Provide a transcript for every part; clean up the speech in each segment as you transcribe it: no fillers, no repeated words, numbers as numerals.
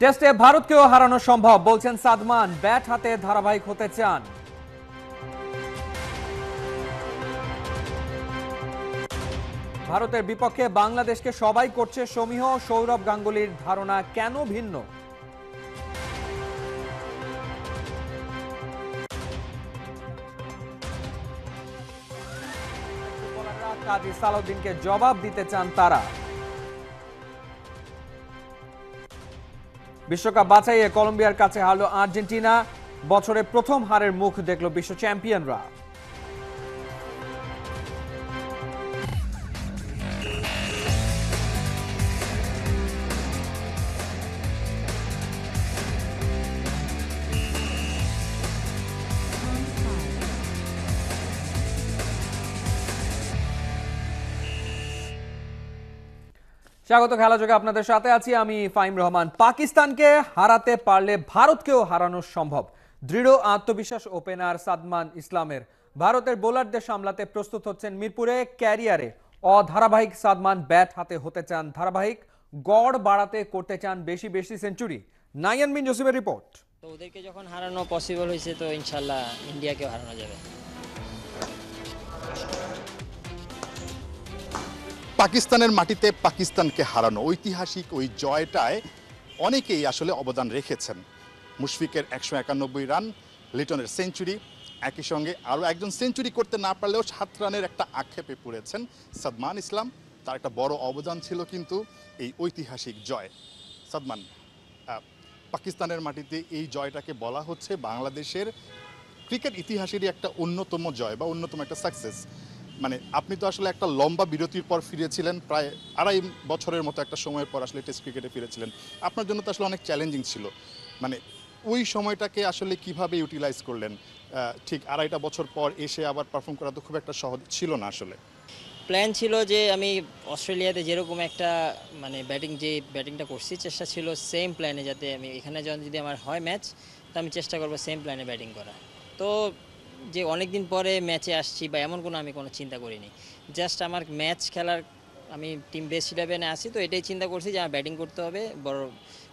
টেস্টে ভারতকেও হারানো সম্ভব বলছেন সাদমান, ব্যাট হাতে ধারাবাহিক হতে চান। ভারতের বিপক্ষে বাংলাদেশকে সবাই করছে সমীহ, সৌরভ গাঙ্গুলির ধারণা কেন ভিন্ন? কাজী সালাউদ্দিনকে জবাব দিতে চান তারা। বিশ্বকাপ বাছাইয়ে কলম্বিয়ার কাছে হারল আর্জেন্টিনা, বছরে প্রথম হারের মুখ দেখল বিশ্ব চ্যাম্পিয়নরা। স্বাগত খেলাযোগে, আপনাদের সাথে আছি আমি ফাইম রহমান। পাকিস্তানকে হারাতে পারলে ভারতকেও হারানো সম্ভব, দৃঢ় আত্মবিশ্বাস ওপেনার সাদমান ইসলামের। ভারতের বোলারদের সামলাতে প্রস্তুত হচ্ছেন মিরপুরে। ক্যারিয়ারে অধারাবাহিক সাদমান ব্যাট হাতে হতে চান ধারাবাহিক, গড় বাড়াতে করতে চান বেশি বেশি সেঞ্চুরি। নাইয়ান বিন জসিমের রিপোর্ট। তো ওদেরকে যখন হারানো পসিবল হয়েছে, তো ইনশাল্লাহ ইন্ডিয়াকেও হারানো যাবে। পাকিস্তানের মাটিতে পাকিস্তানকে হারানো ঐতিহাসিক ওই জয়টায় অনেকেই আসলে অবদান রেখেছেন। মুশফিকের 191 রান, লিটনের সেঞ্চুরি, একই সঙ্গে আরও একজন সেঞ্চুরি করতে না পারলেও 7 রানের একটা আক্ষেপে পড়েছেন সাদমান ইসলাম। তার একটা বড় অবদান ছিল কিন্তু এই ঐতিহাসিক জয়। সাদমান, পাকিস্তানের মাটিতে এই জয়টাকে বলা হচ্ছে বাংলাদেশের ক্রিকেট ইতিহাসেরই একটা অন্যতম জয় বা অন্যতম একটা সাকসেস। মানে আপনি তো আসলে একটা লম্বা বিরতির পর ফিরেছিলেন, প্রায় 2.5 বছরের মতো একটা সময়ের পর আসলে টেস্ট ক্রিকেটে ফিরেছিলেন। আপনার জন্য তো আসলে অনেক চ্যালেঞ্জিং ছিল। মানে ওই সময়টাকে আসলে কিভাবে ইউটিলাইজ করলেন? ঠিক 2.5 বছর পর এসে আবার পারফর্ম করা তো খুব একটা সহজ ছিল না। আসলে প্ল্যান ছিল যে আমি অস্ট্রেলিয়াতে যেরকম একটা মানে ব্যাটিংটা করছি, চেষ্টা ছিল সেম প্ল্যানে, যাতে আমি এখানে যদি আমার হয় ম্যাচ, তো আমি চেষ্টা করবো সেম প্ল্যানে ব্যাটিং করা। তো যে অনেক দিন পরে ম্যাচে আসছি বা এমন আমি কোনো চিন্তা করিনি। জাস্ট আমার ম্যাচ খেলার, আমি টিম বেস্ট 11-এ আসি, তো এটাই চিন্তা করছি যে আমার ব্যাটিং করতে হবে, বড়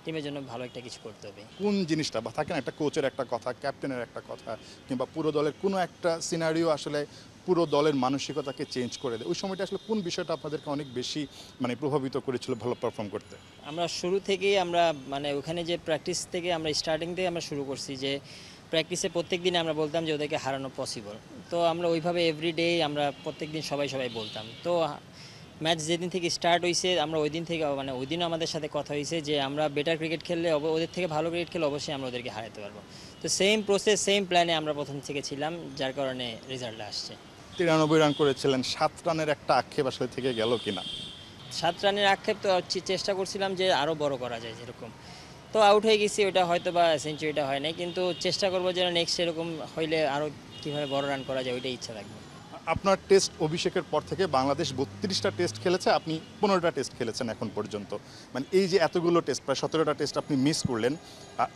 টিমের জন্য ভালো একটা কিছু করতে হবে। কোন জিনিসটা বা থাকে না, একটা কোচের একটা কথা, ক্যাপ্টেনের একটা কথা, কিংবা পুরো দলের কোনো একটা সিনারিও আসলে পুরো দলের মানসিকতাকে চেঞ্জ করে দেয়। ওই সময়টা আসলে কোন বিষয়টা আপনাদেরকে অনেক বেশি মানে প্রভাবিত করেছিল ভালো পারফর্ম করতে? আমরা শুরু থেকেই আমরা মানে ওখানে যে প্র্যাকটিস থেকে আমরা স্টার্টিং থেকে আমরা শুরু করছি, যে প্র্যাকটিসে প্রত্যেক দিন আমরা বলতাম যে ওদেরকে হারানো পসিবল। তো আমরা ওইভাবে এভরিডে আমরা প্রত্যেক দিন সবাই বলতাম। তো ম্যাচ যেদিন থেকে স্টার্ট হয়েছে, আমরা ওই দিন থেকে মানে ওই দিনও আমাদের সাথে কথা হয়েছে যে আমরা বেটার ক্রিকেট খেললে, ওদের থেকে ভালো ক্রিকেট খেলে অবশ্যই আমরা ওদেরকে হারাতে পারবো। তো সেম প্রসেস, সেম প্ল্যানে আমরা প্রথম থেকে ছিলাম, যার কারণে রেজাল্টটা আসছে। 93 রান করেছিলেন, 7 রানের একটা আক্ষেপ আসলে থেকে গেল কিনা? 7 রানের আক্ষেপ তো চেষ্টা করছিলাম যে আরও বড় করা যায় যেরকম। তো আউট হয়ে গেছি, ওটা হয়তো বা সেঞ্চুরিটা হয় নাই, কিন্তু চেষ্টা করবো যেন নেক্সট এরকম হইলে আরও কীভাবে বড় রান করা যায়, ওইটাই ইচ্ছা থাকবে। আপনার টেস্ট অভিষেকের পর থেকে বাংলাদেশ 32টা টেস্ট খেলেছে, আপনি 15টা টেস্ট খেলেছেন এখন পর্যন্ত। মানে এই যে এতগুলো টেস্ট, প্রায় 17টা টেস্ট আপনি মিস করলেন,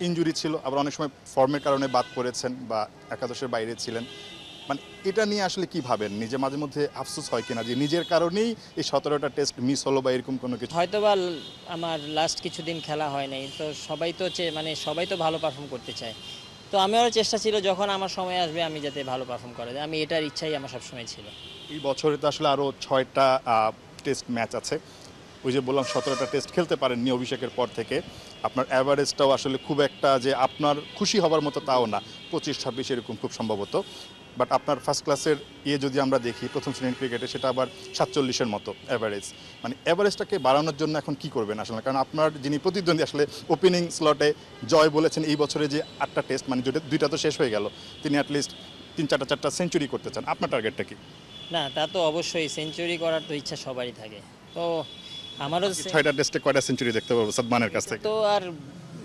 ইনজুরি ছিল, আবার অনেক সময় ফর্মের কারণে বাদ পড়েছেন বা একাদশের বাইরে ছিলেন। মানে এটা নিয়ে আসলে কি ভাবেন? নিজে মাঝে মধ্যে আফসোস হয় কিনা যে নিজের কারণেই এই 17টা টেস্ট মিস হলো বা এরকম কোনো কিছু? হয়তো বা আমার লাস্ট কিছুদিন খেলা হয় নাই, তো সবাই তো ভালো পারফর্ম করতে চায়। তো আমারও চেষ্টা ছিল যখন আমার সময় আসবে আমি যাতে ভালো পারফর্ম করা যায়, আমি এটার ইচ্ছাই আমার সবসময় ছিল। এই বছরে তো আসলে আরও 6টা টেস্ট ম্যাচ আছে। ওই যে বললাম 17টা টেস্ট খেলতে পারেননি অভিষেকের পর থেকে। আপনার অ্যাভারেজটাও আসলে খুব একটা যে আপনার খুশি হবার মতো তাও না, 25-26 এরকম খুব সম্ভবত। বাট আপনার ফার্স্ট ক্লাসের যদি আমরা দেখি প্রথম শ্রেণীর ক্রিকেটে, সেটা আবার 47-এর মতো অ্যাভারেজ। মানে অ্যাভারেজটাকে বাড়ানোর জন্য এখন কি করবেন আসলে? কারণ আপনার যিনি প্রতিদ্বন্দ্বী আসলে ওপেনিং স্লটে জয় বলেছেন এই বছরে যে 8টা টেস্ট, মানে 2টা তো শেষ হয়ে গেল, তিনি অ্যাটলিস্ট 3-4টা সেঞ্চুরি করতে চান। আপনার টার্গেটটা কি? না, তা তো অবশ্যই, সেঞ্চুরি করার তো ইচ্ছা সবারই থাকে। তো আমারও 6টা টেস্টে কয়টা সেঞ্চুরি দেখতে পাবো সাদমানের কাছ থেকে? তো আর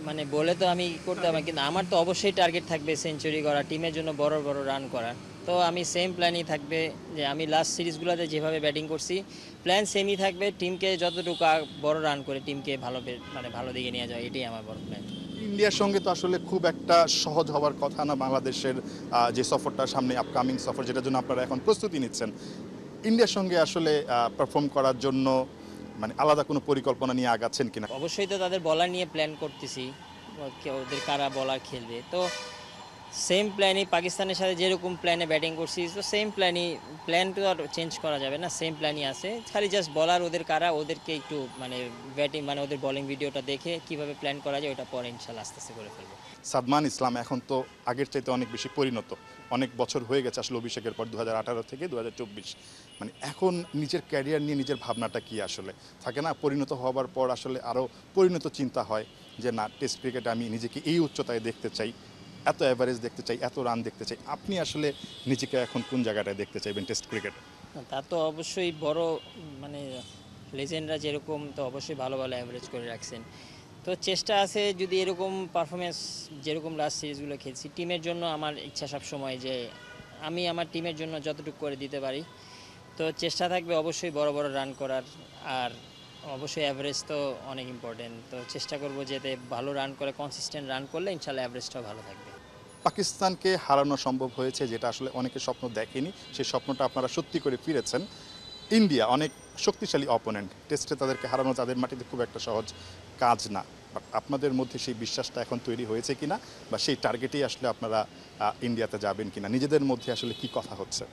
মানে বলে তো আমি করতে হবে, কিন্তু আমার তো অবশ্যই টার্গেট থাকবে সেঞ্চুরি করা, টিমের জন্য বড় বড় রান করা। তো আমি সেম প্ল্যানই থাকবে, যে আমি লাস্ট সিরিজগুলোতে যেভাবে ব্যাটিং করছি প্ল্যান সেমই থাকবে, টিমকে যতটুকু বড় রান করে টিমকে ভালো দিকে নিয়ে যাওয়া, এটাই আমার বড় প্ল্যান। ইন্ডিয়ার সঙ্গে তো আসলে খুব একটা সহজ হওয়ার কথা না বাংলাদেশের, যে সফরটা সামনে আপকামিং সফর, যেটার জন্য আপনারা এখন প্রস্তুতি নিচ্ছেন। ইন্ডিয়ার সঙ্গে আসলে পারফর্ম করার জন্য মানে আলাদা কোনো পরিকল্পনা নিয়ে আগাচ্ছেন কিনা? অবশ্যই তো তাদের বলার নিয়ে প্ল্যান করতেছি, ওদের কারা বলার খেলবে। তো সেম প্ল্যানই পাকিস্তানের সাথে যেরকম প্ল্যানে ব্যাটিং করছি, তো সেম প্ল্যান তো আর চেঞ্জ করা যাবে না, সেম প্ল্যানই আছে। খালি জাস্ট বলার ওদের কারা, ওদেরকে একটু মানে ব্যাটিং মানে ওদের বোলিং ভিডিওটা দেখে কিভাবে প্ল্যান করা যায় ওটা পরে ইনশাল্লাহ আস্তে আস্তে করে ফেলবো। সাদমান ইসলাম এখন তো আগের চাইতে অনেক বেশি পরিণত, অনেক বছর হয়ে গেছে আসলে অভিষেকের পর 2018 থেকে 2024। মানে এখন নিজের ক্যারিয়ার নিয়ে নিজের ভাবনাটা কি আসলে থাকে না, পরিণত হওয়ার পর আসলে আরও পরিণত চিন্তা হয় যে না, টেস্ট ক্রিকেটে আমি নিজেকে এই উচ্চতায় দেখতে চাই, এত অ্যাভারেজ দেখতে চাই, এত রান দেখতে চাই। আপনি আসলে নিজেকে এখন কোন জায়গাটায় দেখতে চাইবেন টেস্ট ক্রিকেটে? তা তো অবশ্যই বড় মানে লেজেন্ডরা যেরকম তো অবশ্যই ভালো ভালো অ্যাভারেজ করে রাখছেন। তো চেষ্টা আছে যদি এরকম পারফরমেন্স যেরকম লাস্ট সিরিজগুলো খেলছি, টিমের জন্য আমার ইচ্ছা সব সময় যে আমি আমার টিমের জন্য যতটুকু করে দিতে পারি। তো চেষ্টা থাকবে অবশ্যই বড় বড় রান করার, আর অবশ্যই অ্যাভারেজ তো অনেক ইম্পর্টেন্ট। তো চেষ্টা করব যাতে ভালো রান করে, কনসিস্টেন্ট রান করলে ইনশাল্লাহ অ্যাভারেজটাও ভালো থাকবে। পাকিস্তানকে হারানো সম্ভব হয়েছে, যেটা আসলে অনেকে স্বপ্ন দেখেনি, সেই স্বপ্নটা আপনারা সত্যি করে ফিরেছেন। ইন্ডিয়া অনেক শক্তিশালী অপোনেন্ট, টেস্টে তাদেরকে হারানো তাদের মাটিতে খুব একটা সহজ কাজ না। বাট আপনাদের মধ্যে সেই বিশ্বাসটা এখন তৈরি হয়েছে কিনা, বা সেই টার্গেটেই আসলে আপনারা ইন্ডিয়াতে যাবেন কিনা, নিজেদের মধ্যে আসলে কি কথা হচ্ছে?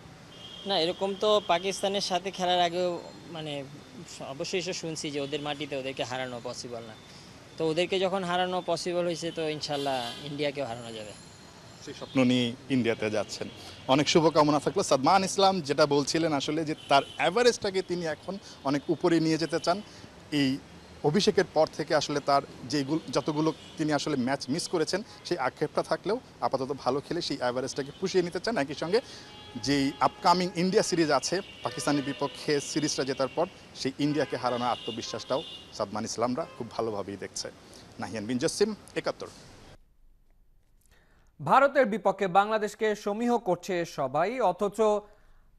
না, এরকম তো পাকিস্তানের সাথে খেলার আগেও মানে অবশ্যই এসে শুনছি যে ওদের মাটিতে ওদেরকে হারানো পসিবল না। তো ওদেরকে যখন হারানো পসিবল হয়েছে তো ইনশাল্লাহ ইন্ডিয়াকেও হারানো যাবে। সেই স্বপ্ন নিয়ে ইন্ডিয়াতে যাচ্ছেন, অনেক শুভকামনা থাকলো। সাদমান ইসলাম যেটা বলছিলেন আসলে যে তার অ্যাভারেজটাকে তিনি এখন অনেক উপরে নিয়ে যেতে চান। এই অভিষেকের পর থেকে আসলে তার যতগুলো তিনি আসলে ম্যাচ মিস করেছেন সেই আক্ষেপটা থাকলেও আপাতত ভালো খেলে সেই অ্যাভারেজটাকে পুষিয়ে নিতে চান। একই সঙ্গে যেই আপকামিং ইন্ডিয়া সিরিজ আছে, পাকিস্তানের বিপক্ষে সিরিজটা জেতার পর সেই ইন্ডিয়াকে হারানোর আত্মবিশ্বাসটাও সাদমান ইসলামরা খুব ভালোভাবেই দেখছে। নাহিয়ান বিন জসিম, ৭১। ভারতের বিপক্ষে বাংলাদেশকে সমীহ করছে সবাই, অথচ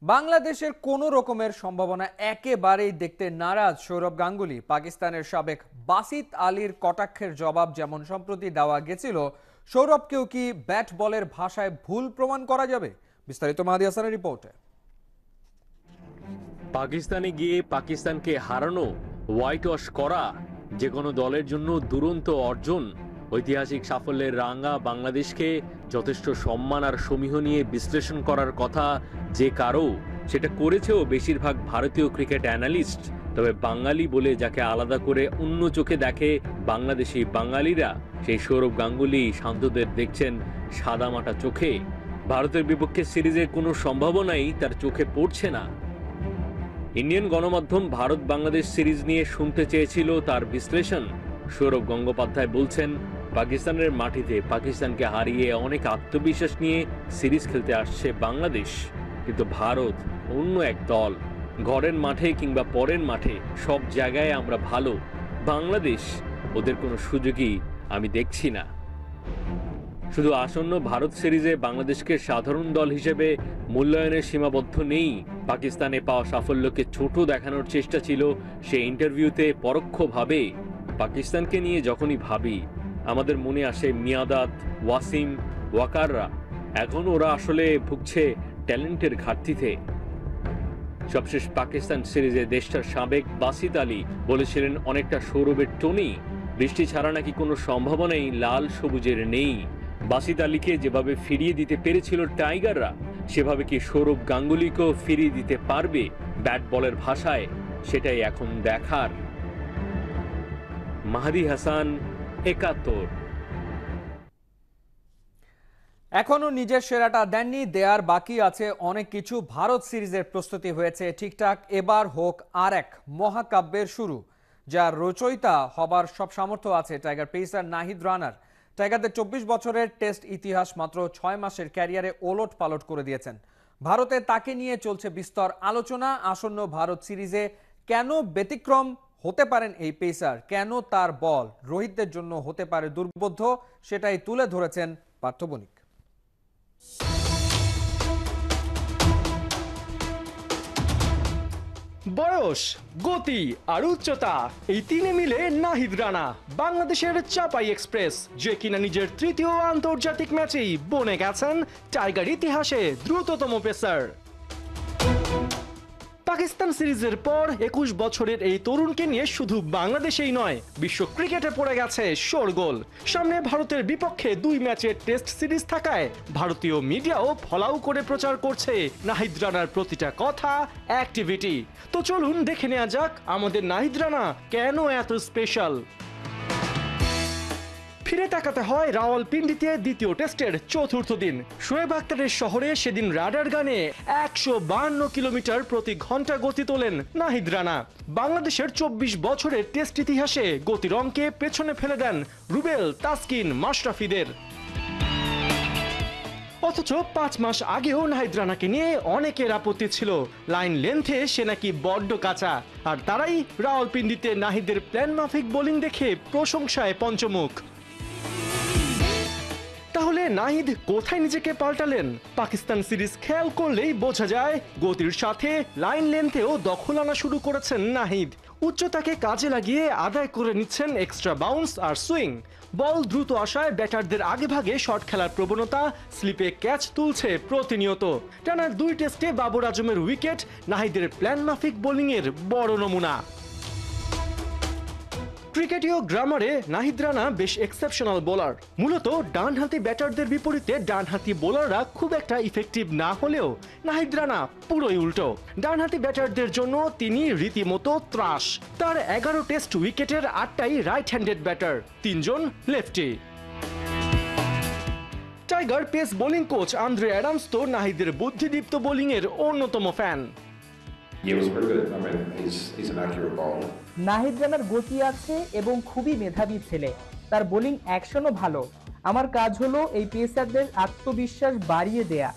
বাংলাদেশের কোনো রকমের সম্ভাবনা একেবারেই দেখতে নারাজ সৌরভ গাঙ্গুলি। পাকিস্তানের সাবেক বাসিত আলীর কটাক্ষের জবাব যেমন সম্প্রতি দেওয়া গেছিল, সৌরভকেও কি ব্যাট বলের ভাষায় ভুল প্রমাণ করা যাবে? বিস্তারিত মাহাদি হাসানের রিপোর্টে। পাকিস্তানে গিয়ে পাকিস্তানকে হারানো, হোয়াইট ওয়াশ করা যে কোনো দলের জন্য দুরন্ত অর্জন। ঐতিহাসিক সাফল্যের রাঙা বাংলাদেশকে যথেষ্ট সম্মান আর সমীহ নিয়ে বিশ্লেষণ করার কথা যে কারো, সেটা করেছেও বেশিরভাগ ভারতীয় ক্রিকেট অ্যানালিস্ট। তবে বাঙালি বলে যাকে আলাদা করে অন্য চোখে দেখে বাংলাদেশি বাঙালিরা, সেই সৌরভ গাঙ্গুলি শান্তদের দেখছেন সাদামাটা চোখে। ভারতের বিপক্ষে সিরিজের কোনো সম্ভাবনাই তার চোখে পড়ছে না। ইন্ডিয়ান গণমাধ্যম ভারত বাংলাদেশ সিরিজ নিয়ে শুনতে চেয়েছিল তার বিশ্লেষণ। সৌরভ গঙ্গোপাধ্যায় বলছেন, পাকিস্তানের মাটিতে পাকিস্তানকে হারিয়ে অনেক আত্মবিশ্বাস নিয়ে সিরিজ খেলতে আসছে বাংলাদেশ, কিন্তু ভারত অন্য এক দল। ঘরের মাঠে কিংবা পরের মাঠে সব জায়গায় আমরা ভালো, বাংলাদেশ ওদের কোনো সুযোগই আমি দেখছি না। শুধু আসন্ন ভারত সিরিজে বাংলাদেশকে সাধারণ দল হিসেবে মূল্যায়নের সীমাবদ্ধ নেই। পাকিস্তানে পাওয়া সাফল্যকে ছোট দেখানোর চেষ্টা ছিল সে ইন্টারভিউতে পরোক্ষভাবে। পাকিস্তানকে নিয়ে যখনই ভাবি আমাদের মনে আসে মিয়াদাদ, ওয়াসিম, ওয়াকাররা। এখন ওরা আসলে ভুগছে ট্যালেন্টের ঘাটতিতে। সবশেষ পাকিস্তান সিরিজে দেশটার সাবেক বাসিত আলী বলেছিলেন অনেকটা সৌরভের টনি, বৃষ্টি ছাড়া নাকি কোনো সম্ভাবনাই লাল সবুজের নেই। বাসিত আলীকে যেভাবে ফিরিয়ে দিতে পেরেছিল টাইগাররা, সেভাবে কি সৌরভ গাঙ্গুলিকেও ফিরিয়ে দিতে পারবে ব্যাট বলের ভাষায়? সেটাই এখন দেখার। মাহাদি হাসান, ৭১। এখনো নিজের সেরাটা দেননি, দেয়ার বাকি আছে অনেক কিছু। ভারত সিরিজের প্রস্তুতি হয়েছে ঠিকঠাক, এবার হোক আর এক মহাকাব্যের শুরু, যার রচয়িতা হবার সব সামর্থ্য আছে টাইগার পেসার নাহিদ রানার। টাইগারদের ২৪ বছরের টেস্ট ইতিহাস মাত্র ৬ মাসের ক্যারিয়ারে ওলট পালট করে দিয়েছেন। ভারতে তাকে নিয়ে চলছে বিস্তর আলোচনা। আসন্ন ভারত সিরিজে কেন ব্যতিক্রম হতে পারেন এই পেসার, কেন তার বল রোহিতদের জন্য হতে পারে দুর্বোধ্য, সেটাই তুলে ধরেছেন পার্থ বণিক। বয়স, গতি আর উচ্চতা, এই তিনে মিলে নাহিদ রানা বাংলাদেশের চাপাই এক্সপ্রেস, যে কিনা নিজের তৃতীয় আন্তর্জাতিক ম্যাচেই বনে গেছেন টাইগার ইতিহাসে দ্রুততম পেসার। পাকিস্তান সিরিজের পর 21 বছরের এই তরুণকে নিয়ে শুধু বাংলাদেশেই নয়, বিশ্ব ক্রিকেটে পড়ে গেছে শোরগোল। সামনে ভারতের বিপক্ষে 2 ম্যাচের টেস্ট সিরিজ থাকায় ভারতীয় মিডিয়াও ফলাও করে প্রচার করছে নাহিদ রানার প্রতিটা কথা, অ্যাক্টিভিটি। তো চলুন দেখে নেওয়া যাক আমাদের নাহিদ রানা কেন এত স্পেশাল। ফিরে তাকাতে হয় রাওয়ালপিন্ডিতে দ্বিতীয় টেস্টের চতুর্থ দিন। শোয়েব আখতারের শহরে সেদিন রাডার গানে 152 কিলোমিটার প্রতি ঘন্টা গতি তোলেন নাহিদ রানা। বাংলাদেশের 24 বছরের টেস্ট ইতিহাসে গতির অঙ্কে পেছনে ফেলে দেন রুবেল, তাসকিন, মাশরাফিদের। অথচ 5 মাস আগেও নাহিদ রানাকে নিয়ে অনেকের আপত্তি ছিল, লাইন লেন্থে সে নাকি বড্ড কাঁচা। আর তারাই রাওয়ালপিন্ডিতে নাহিদের প্ল্যান মাফিক বোলিং দেখে প্রশংসায় পঞ্চমুখ। তাহলে নাহিদ কোথায় নিজেকে পাল্টালেন? পাকিস্তান সিরিজ খেয়াল করলেই বোঝা যায় গতির সাথে লাইন লেন্থেও দখল আনা শুরু করেছেন নাহিদ। উচ্চতাকে কাজে লাগিয়ে আদায় করে নিচ্ছেন এক্সট্রা বাউন্স আর সুইং। বল দ্রুত আসায় ব্যাটারদের আগেভাগে শট খেলার প্রবণতা, স্লিপে ক্যাচ তুলছে প্রতিনিয়ত। টানা 2 টেস্টে বাবর আজমের উইকেট নাহিদের প্ল্যান মাফিক বোলিংয়ের বড় নমুনা। ক্রিকেটীয় গ্রামারে নাহিদ রানা বেশ এক্সেপশনাল বোলার। মূলত ডানহাতি ব্যাটারদের বিপরীতে ডানহাতি বোলাররা খুব একটা ইফেক্টিভ না হলেও নাহিদ রানা পুরোই উল্টো। ডানহাতি ব্যাটারদের জন্য তিনি রীতিমতো ত্রাস। তার 11 টেস্ট উইকেটের 8টাই রাইট হ্যান্ডেড ব্যাটার, 3 জন lefty. Tiger pace bowling coach Andre Adams তো নাহিদের বুদ্ধিদীপ্ত বোলিংয়ের অন্যতম fan. Yeah, it was pretty good. I mean, he's an accurate bowler. Nahid রানার গতি আছে এবং খুবই মেধাবী ছেলে। তার বোলিং অ্যাকশনও ভালো। আমার কাজ হলো এই পেসারদের আত্মবিশ্বাস বাড়িয়ে দেয়া।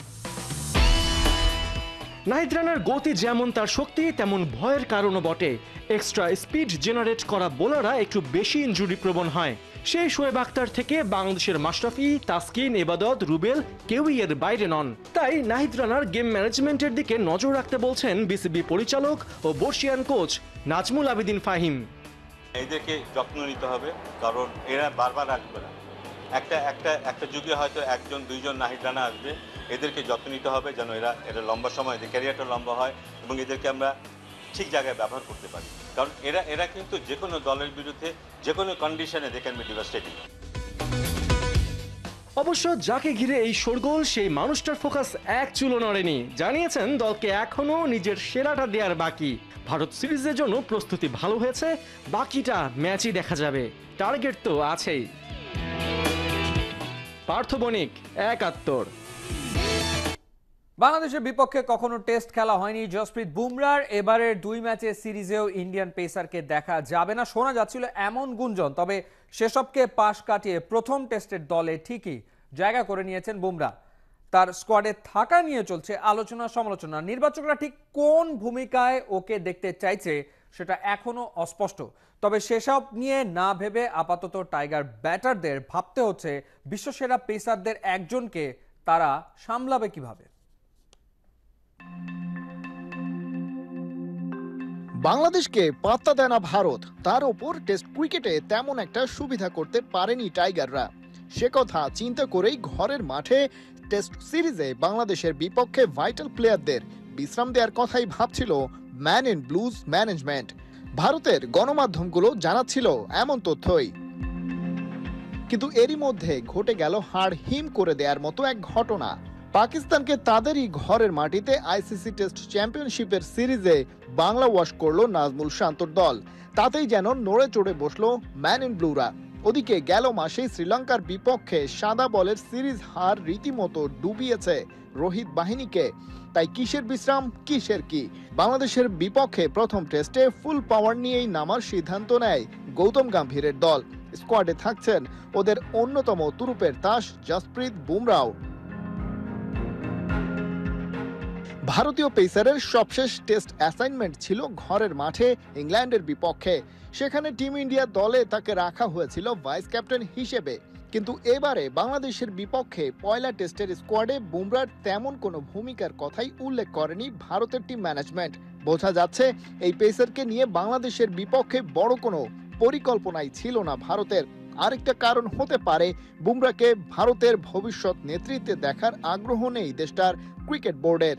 নাহিদ রানার গতি যেমন তার শক্তি, তেমন ভয়ের কারণও বটে। এক্সট্রা স্পিড জেনারেট করা বোলাররা একটু বেশি ইনজুরি প্রবণ হয়। সেই শোয়েব আখতার থেকে বাংলাদেশের মাশরাফি, তাসকিন, এবাদত, রুবেল কেউই এর বাইরে নন। তাই নাহিদ রানার গেম ম্যানেজমেন্টের দিকে নজর রাখতে বলছেন বিসিবি পরিচালক ও বর্ষিয়ান কোচ নাজমুল আবেদিন ফাহিম। এদেরকে যত্ন নিতে হবে, কারণ এরা বারবার আসবে না। একটা যুগে হয়তো 1-2জন নাহিদ রানা আসবে। এদেরকে যত্ন নিতে হবে যেন এরা লম্বা সময়, এদের ক্যারিয়ারটা লম্বা হয় এবং এদেরকে আমরা ঠিক জায়গায় ব্যবহার করতে পারি। কারণ এরা কিন্তু যে কোনো দলের বিরুদ্ধে যে কোনো কন্ডিশনে দে ক্যান বি ডিভাস্টেটিং। অবশ্য যাকে ঘিরে এই শোরগোল, সেই মানুষটার ফোকাস এক চুলও নড়েনি। জানিয়েছেন দলকে এখনো নিজের সেরাটা দেওয়ার বাকি। ভারত সিরিজের জন্য প্রস্তুতি ভালো হয়েছে, বাকিটা ম্যাচই দেখা যাবে। টার্গেট তো আছেই। পার্থ বণিক, 71। বাংলাদেশের বিপক্ষে কখনো টেস্ট খেলা হয়নি জসপ্রীত বুমরার। এবারের 2 ম্যাচের সিরিজেও ইন্ডিয়ান পেসারকে দেখা যাবে না শোনা যাচ্ছিল এমন গুঞ্জন। তবে সেসবকে পাশ কাটিয়ে প্রথম টেস্টের দলে ঠিকই জায়গা করে নিয়েছেন বুমরা। তার স্কোয়াডে থাকা নিয়ে চলছে আলোচনা সমালোচনা। নির্বাচকরা ঠিক কোন ভূমিকায় ওকে দেখতে চাইছে সেটা এখনো অস্পষ্ট। তবে সেসব নিয়ে না ভেবে আপাতত টাইগার ব্যাটারদের ভাবতে হচ্ছে বিশ্বসেরা পেসারদের একজনকে তারা সামলাবে কিভাবে। বাংলাদেশকে পাত্তা দেয় না ভারত, তার ওপর টেস্ট ক্রিকেটে তেমন একটা সুবিধা করতে পারেনি টাইগাররা। সে কথা চিন্তা করেই ঘরের মাঠে টেস্ট সিরিজে বাংলাদেশের বিপক্ষে ভাইটাল প্লেয়ারদের বিশ্রাম দেওয়ার কথাই ভাবছিল ম্যান ইন ব্লুজ ম্যানেজমেন্ট। ভারতের গণমাধ্যমগুলো জানাচ্ছিল এমন তথ্যই। কিন্তু এরই মধ্যে ঘটে গেল হাড় হিম করে দেওয়ার মতো এক ঘটনা। পাকিস্তানকে তাদেরই ঘরের মাটিতে আইসিসি টেস্ট চ্যাম্পিয়নশিপের সিরিজে বাংলা ওয়াশ করলো নাজমুল শান্তর দল। তাতেই যেন নড়ে চড়ে বসলো ম্যান ইন ব্লুরা। ওদিকে গেল মাসেই শ্রীলঙ্কার বিপক্ষে সাদা বলের সিরিজ হার রীতিমতো ডুবিয়েছে রোহিত বাহিনীকে। তাই কিসের বিশ্রাম, কিসের কি? বাংলাদেশের বিপক্ষে প্রথম টেস্টে ফুল পাওয়ার নিয়েই নামার সিদ্ধান্ত নেয় গৌতম গম্ভীরের দল। স্কোয়াডে থাকছেন ওদের অন্যতম তুরুপের তাস জসপ্রীত বুমরাও। ভারতীয় পেসারের সবশেষ টেস্ট অ্যাসাইনমেন্ট ছিল ঘরের মাঠে ইংল্যান্ডের বিপক্ষে। সেখানে টিম ইন্ডিয়া দলে তাকে রাখা হয়েছিল ভাইস ক্যাপ্টেন হিসেবে। কিন্তু এবারে বাংলাদেশের বিপক্ষে পয়লা টেস্টের স্কোয়াডে বুমরার তেমন কোনো ভূমিকার কথাই উল্লেখ করেনি ভারতের টিম ম্যানেজমেন্ট। বোঝা যাচ্ছে এই পেসারকে নিয়ে বাংলাদেশের বিপক্ষে বড় কোনো পরিকল্পনাই ছিল না ভারতের। আরেকটা কারণ হতে পারে বুমরাকে ভারতের ভবিষ্যৎ নেতৃত্বে দেখার আগ্রহ নেই দেশটার ক্রিকেট বোর্ডের।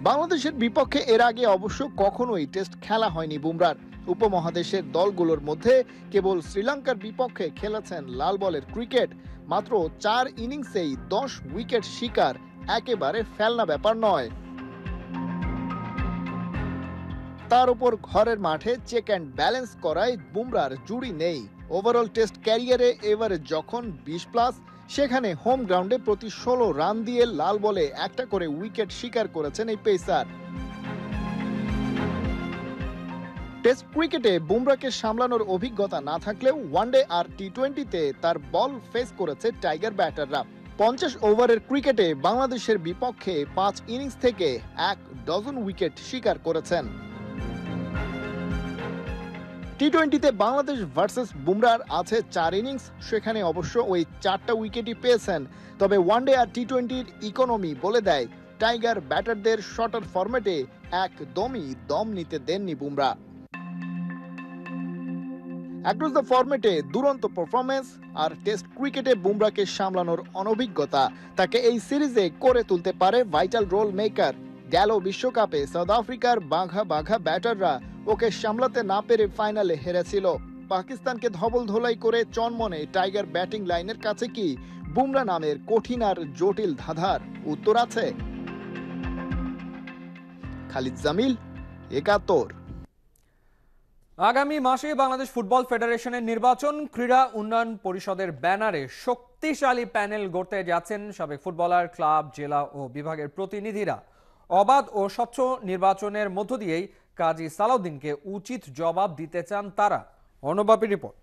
বাংলাদেশের বিপক্ষে এর আগে অবশ্য কখনোই টেস্ট খেলা হয়নি বুমরার। উপমহাদেশের দলগুলোর মধ্যে কেবল শ্রীলঙ্কার বিপক্ষে খেলেছেন লাল বলের ক্রিকেট। মাত্র 4 ইনিংসেই 10 উইকেট শিকার একেবারে ফেলনা ব্যাপার নয়। তার উপর ঘরের মাঠে চেক অ্যান্ড ব্যালেন্স করায় বুমরার জুড়ি নেই। ওভারঅল টেস্ট ক্যারিয়ারে এভারেজ যখন 20+, সেখানে হোম গ্রাউন্ডে প্রতি 16 রান দিয়ে লাল বলে একটা করে উইকেট শিকার করেছেন এই পেসার। টেস্ট ক্রিকেটে বুমরাকে সামলানোর অভিজ্ঞতা না থাকলেও ওয়ানডে আর টি20তে তার বল ফেস করেছে টাইগার ব্যাটাররা। 50 ওভারের ক্রিকেটে বাংলাদেশের বিপক্ষে 5 ইনিংস থেকে 1 ডজন উইকেট শিকার করেছেন। টি20তে বাংলাদেশ ভার্সেস বুমরার আছে 4 ইনিংস, সেখানে অবশ্য ওই 4টা উইকেটই পেয়েছেন। তবে ওয়ানডে আর টি20র ইকোনমি বলে দেয় টাইগার ব্যাটারদের শর্টার ফরম্যাটে একদমই দম নিতে দেননি বুমরা। অ্যাক্রস দ্য ফরম্যাটে দুরন্ত পারফরমেন্স আর টেস্ট ক্রিকেটে বুমরাকে সামলানোর অনভিজ্ঞতা তাকে এই সিরিজে করে তুলতে পারে ভাইটাল রোল মেকার। গেল বিশ্বকাপে সাউথ আফ্রিকার বাঘা বাঘা ব্যাটাররা ওকে সামলাতে না পেরে ফাইনালে হেরেছিল। পাকিস্তানকে ধবল ধোলাই করে চনমনে টাইগার ব্যাটিং লাইনের কাছে কি বুমরা নামের কঠিন আর জটিল ধাঁধার উত্তর আছে? খালিদ জামিল, ৭১। আগামী মাসে বাংলাদেশ ফুটবল ফেডারেশনের নির্বাচন। ক্রীড়া উন্নয়ন পরিষদের ব্যানারে শক্তিশালী প্যানেল গড়তে যাচ্ছেন সাবেক ফুটবলার, ক্লাব, জেলা ও বিভাগের প্রতিনিধিরা। অবাধ ও স্বচ্ছ নির্বাচনের মধ্য দিয়েই কাজী সালাউদ্দিনকে উচিত জবাব দিতে চান তারা। অর্ণবাপী রিপোর্ট।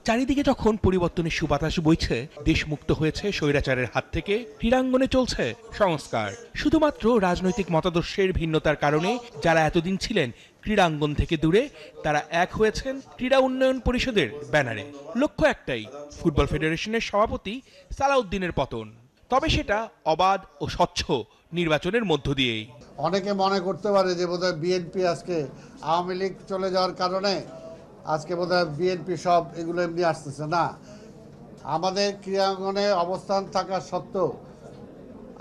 চারিদিকে যখন পরিবর্তনের সুবাতাস বইছে, দেশ মুক্ত হয়েছে স্বৈরাচারের হাত থেকে, ক্রীড়াঙ্গনে চলছে সংস্কার। শুধুমাত্র রাজনৈতিক মতাদর্শের ভিন্নতার কারণে যারা এতদিন ছিলেন ক্রীড়াঙ্গন থেকে দূরে, তারা এক হয়েছেন ক্রীড়া উন্নয়ন পরিষদের ব্যানারে। লক্ষ্য একটাই, ফুটবল ফেডারেশনের সভাপতি সালাউদ্দিনের পতন। তবে সেটা অবাধ ও স্বচ্ছ নির্বাচনের মধ্য দিয়েই। অনেকে মনে করতে পারে যে বোধহয় বিএনপি আজকে আওয়ামী লীগ চলে যাওয়ার কারণে আজকে বোধহয় বিএনপি সব এগুলো এমনি আসতেছে না। আমাদের ক্রীড়াঙ্গনে অবস্থান থাকা সত্ত্বেও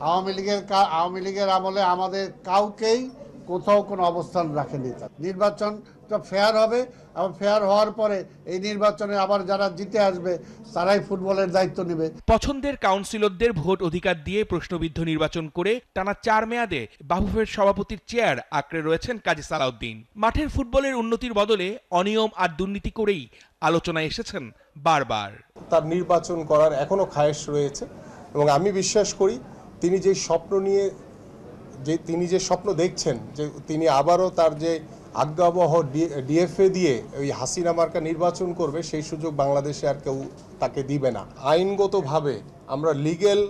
আওয়ামী লীগের আমলে আমাদের কাউকেই কোথাও কোনো অবস্থান রাখেনি। নির্বাচনটা ফেয়ার হবে এবং ফেয়ার হওয়ার পরে এই নির্বাচনে আবার যারা জিতে আসবে তারাই ফুটবলের দায়িত্ব নেবে। পছন্দের কাউন্সিলরদের ভোট অধিকার দিয়ে প্রশ্নবিদ্ধ নির্বাচন করে টানা 4 মেয়াদে বাফুফের সভাপতির চেয়ার আঁকড়ে রয়েছেন কাজী সালাউদ্দিন। মাঠের ফুটবলের উন্নতির বদলে অনিয়ম আর দুর্নীতি করেই আলোচনায় এসেছেন বারবার। তার নির্বাচন করার এখনো খায়েশ রয়েছে এবং আমি বিশ্বাস করি তিনি যে স্বপ্ন দেখছেন যে তিনি আবারও তার যে আজ্ঞাবহ ডিএফএ দিয়ে ওই হাসিনা মার্কা নির্বাচন করবে, সেই সুযোগ বাংলাদেশে আর কেউ তাকে দিবে না। আইনগতভাবে আমরা লিগ্যাল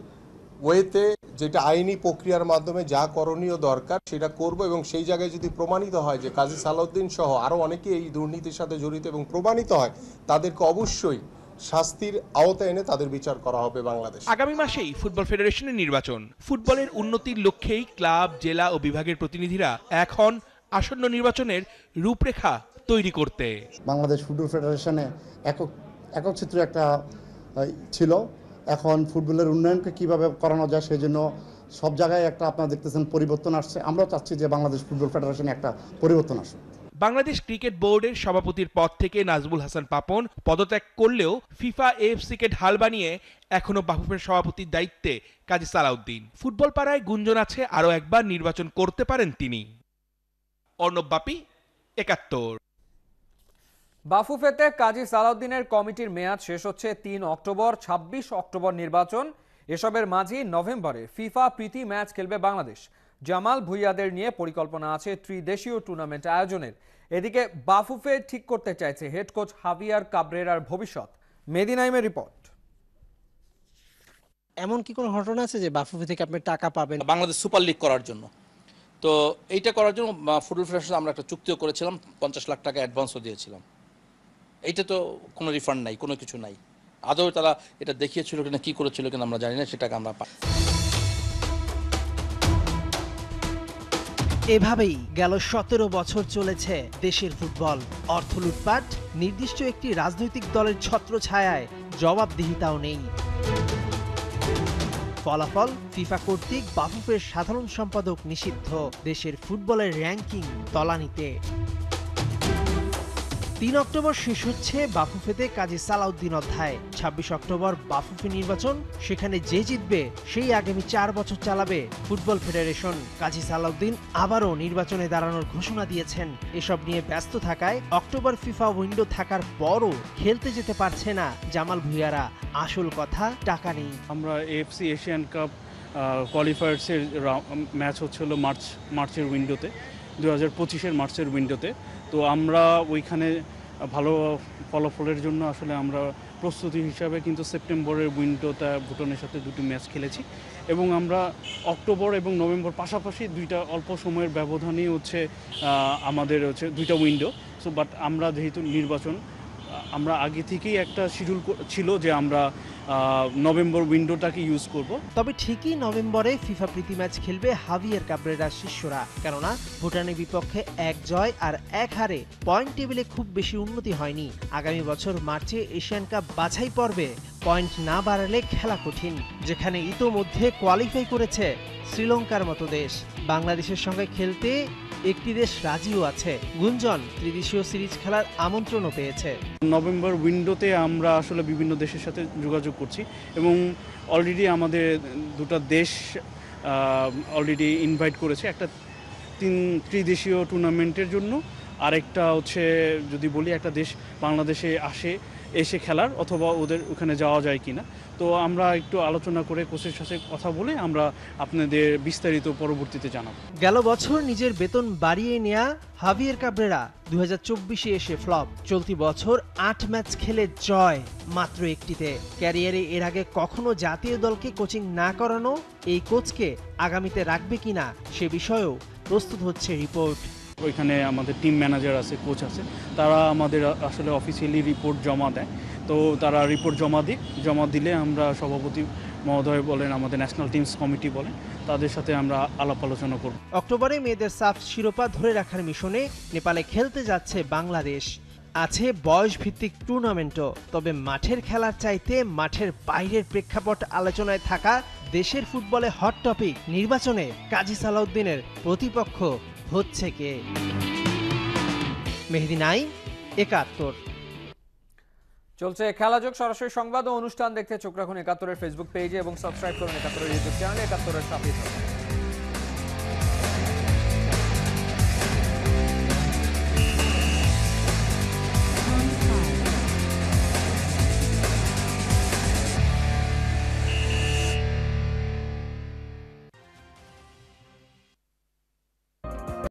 ওয়েতে, যেটা আইনি প্রক্রিয়ার মাধ্যমে যা করণীয় দরকার সেটা করব এবং সেই জায়গায় যদি প্রমাণিত হয় যে কাজী সালাউদ্দিন সহ আরও অনেকে এই দুর্নীতির সাথে জড়িত এবং প্রমাণিত হয়, তাদেরকে অবশ্যই শাস্তির আওতায় এনে তাদের বিচার করা হবে বাংলাদেশ। আগামী মাসেই ফুটবল ফেডারেশনের নির্বাচন। ফুটবলের উন্নতির লক্ষ্যেই ক্লাব, জেলা ও বিভাগের প্রতিনিধিরা এখন আসন্ন নির্বাচনের রূপরেখা তৈরি করতে। বাংলাদেশ ফুটবল ফেডারেশনে একক চিত্র একটা ছিল, এখন ফুটবলের উন্নয়নকে কিভাবে করানো যায় সেই জন্য সব জায়গায় একটা আপনারা দেখতেছেন পরিবর্তন আসছে। আমরাও চাচ্ছি যে বাংলাদেশ ফুটবল ফেডারেশনে একটা পরিবর্তন আসুক। বাংলাদেশ ক্রিকেট বোর্ডের সভাপতির পদ থেকে নাজমুল হাসান পাপন পদত্যাগ করলেও ফিফা এএফসিকে ঢাল বানিয়ে এখনো বাফুফের সভাপতির দায়িত্বে কাজী সালাউদ্দিন। ফুটবল পাড়ায় গুঞ্জন আছে আরও একবার নির্বাচন করতে পারেন তিনি। অর্ণব বাপি, ৭১। বাফুফেতে কাজী সালাউদ্দিনের কমিটির মেয়াদ শেষ হচ্ছে 3 অক্টোবর। 26 অক্টোবর নির্বাচন। এসবের মাঝেই নভেম্বরে ফিফা প্রীতি ম্যাচ খেলবে বাংলাদেশ। জামাল ভুইয়াদের নিয়ে পরিকল্পনা আছে ত্রিদেশীয় টুর্নামেন্ট আয়োজনের। এদিকে বাফুফে ঠিক করতে চাইছে হেড কোচ হাভিয়ার কাবরেরার ভবিষ্যৎ। মেদিনাইমের রিপোর্ট। এমন কি কোনো ঘটনা আছে যে বাফুফে থেকে আপনি টাকা পাবেন? বাংলাদেশ সুপার লিগ করার জন্য, তো এইটা করার জন্য ফুটবল ফেডারেশন আমরা একটা চুক্তিও করেছিলাম, 50 লাখ টাকা অ্যাডভান্সও দিয়েছিলাম। এইটা তো কোনো রিফান্ড নাই, কোনো কিছু নাই। আদৌ তারা এটা দেখিয়েছিল কিনা, কি করেছিল কিনা আমরা জানি না, সেটাকে আমরা পাই। এভাবেই গেল 17 বছর চলেছে দেশের ফুটবল। অর্থ লুটপাট, নির্দিষ্ট একটি রাজনৈতিক দলের ছত্রছায়ায় জবাবদিহিতাও নেই। ফলাফল ফিফা কর্তৃক বাফুফের সাধারণ সম্পাদক নিষিদ্ধ, দেশের ফুটবলের র্যাঙ্কিং তলানিতে। 3 অক্টোবর শেষ হচ্ছে বাফুফেতে কাজী সালাউদ্দিন অধ্যায়। 26 অক্টোবর বাফুফে নির্বাচন, সেখানে যে জিতবে সেই আগামী 4 বছর চালাবে ফুটবল ফেডারেশন। কাজী সালাউদ্দিন আবারও নির্বাচনে দাঁড়ানোর ঘোষণা দিয়েছেন। এসব নিয়ে ব্যস্ত থাকায় অক্টোবর ফিফা উইন্ডো থাকার পরও খেলতে যেতে পারছে না জামাল ভুঁইয়ারা। আসল কথা, টাকা নেই। আমরা এএফসি এশিয়ান কাপ কোয়ালিফায়ার্সের ম্যাচ হচ্ছিল মার্চের উইন্ডোতে, 2025-এর মার্চের উইন্ডোতে। তো আমরা ওইখানে ভালো ফলাফলের জন্য আসলে আমরা প্রস্তুতি হিসাবে কিন্তু সেপ্টেম্বরের উইন্ডোতে ভুটানের সাথে 2টি ম্যাচ খেলেছি এবং আমরা অক্টোবর এবং নভেম্বর পাশাপাশি 2টা অল্প সময়ের ব্যবধানেই হচ্ছে আমাদের হচ্ছে 2টা উইন্ডো। সো বাট আমরা যেহেতু নির্বাচন আমরা আগে থেকেই একটা শিডিউল ছিল যে আমরা নভেম্বর উইন্ডোটাকে ইউজ করব। তবে ঠিকই নভেম্বরে ফিফা প্রীতি ম্যাচ খেলবে হাভিয়ের কাবরেরার শিষ্যরা, কেননা ভুটানের বিপক্ষে 1 জয় আর 1 হারে পয়েন্ট টেবিলে খুব বেশি উন্নতি হয়নি। আগামী বছর মার্চে এশিয়ান কাপ বাছাই পর্বে পয়েন্ট না বাড়ালে খেলা কঠিন, যেখানে ইতোমধ্যে কোয়ালিফাই করেছে শ্রীলঙ্কার মতো দেশ। বাংলাদেশের সঙ্গে খেলতে একটি দেশ রাজিও আছে। গুঞ্জন ত্রিদেশীয় সিরিজ খেলার আমন্ত্রণও পেয়েছে। নভেম্বর উইন্ডোতে আমরা আসলে বিভিন্ন দেশের সাথে যোগাযোগ করছি এবং অলরেডি আমাদের 2টা দেশ অলরেডি ইনভাইট করেছে, একটা ত্রিদেশীয় টুর্নামেন্টের জন্য, আরেকটা হচ্ছে যদি বলি একটা দেশ বাংলাদেশে এসে খেলার, অথবা ওদের ওখানে যাওয়া যায় কিনা। তো আমরা একটু আলোচনা করে কোচের সাথে কথা বলে আমরা আপনাদের বিস্তারিত পরবর্তীতে জানাবো। গেল বছর নিজের বেতন বাড়িয়ে নেয়া হাভিয়ের কাবরেরা 2024-এ এসে ফ্লপ। চলতি বছর 8 ম্যাচ খেলে জয় মাত্র একটিতে। ক্যারিয়ারে এর আগে কখনো জাতীয় দলকে কোচিং না করানো এই কোচকে আগামীতে রাখবে কিনা সে বিষয়েও প্রস্তুত হচ্ছে রিপোর্ট। ওইখানে আমাদের টিম ম্যানেজার আছে, কোচ আছে, তারা আমাদের আসলে অফিসিয়ালি রিপোর্ট জমা দেয়। তো তারা রিপোর্ট জমা দিলে আমরা সভাপতি মহোদয় বলেন, আমাদের ন্যাশনাল টিমস কমিটি বলেন, তাদের সাথে আমরা আলাপ আলোচনা করব। অক্টোবরে মেয়েদের সাফ শিরোপা ধরে রাখার মিশনে নেপালে খেলতে যাচ্ছে বাংলাদেশ। আছে বয়স ভিত্তিক টুর্নামেন্টও, তবে মাঠের খেলার চাইতে মাঠের বাইরের প্রেক্ষাপট আলোচনায় থাকা দেশের ফুটবলে হট টপিক নির্বাচনে কাজী সালাউদ্দিনের প্রতিপক্ষ হচ্ছে কে? মেহেদী নাইম, 71। চলছে খেলাযোগ সরাসরি সংবাদ ও অনুষ্ঠান দেখতে চোখ রাখুন 71-এর ফেসবুক পেজে এবং সাবস্ক্রাইব করুন 71-এর ইউটিউব চ্যানেলে। 71-এর সাথেই থাকুন।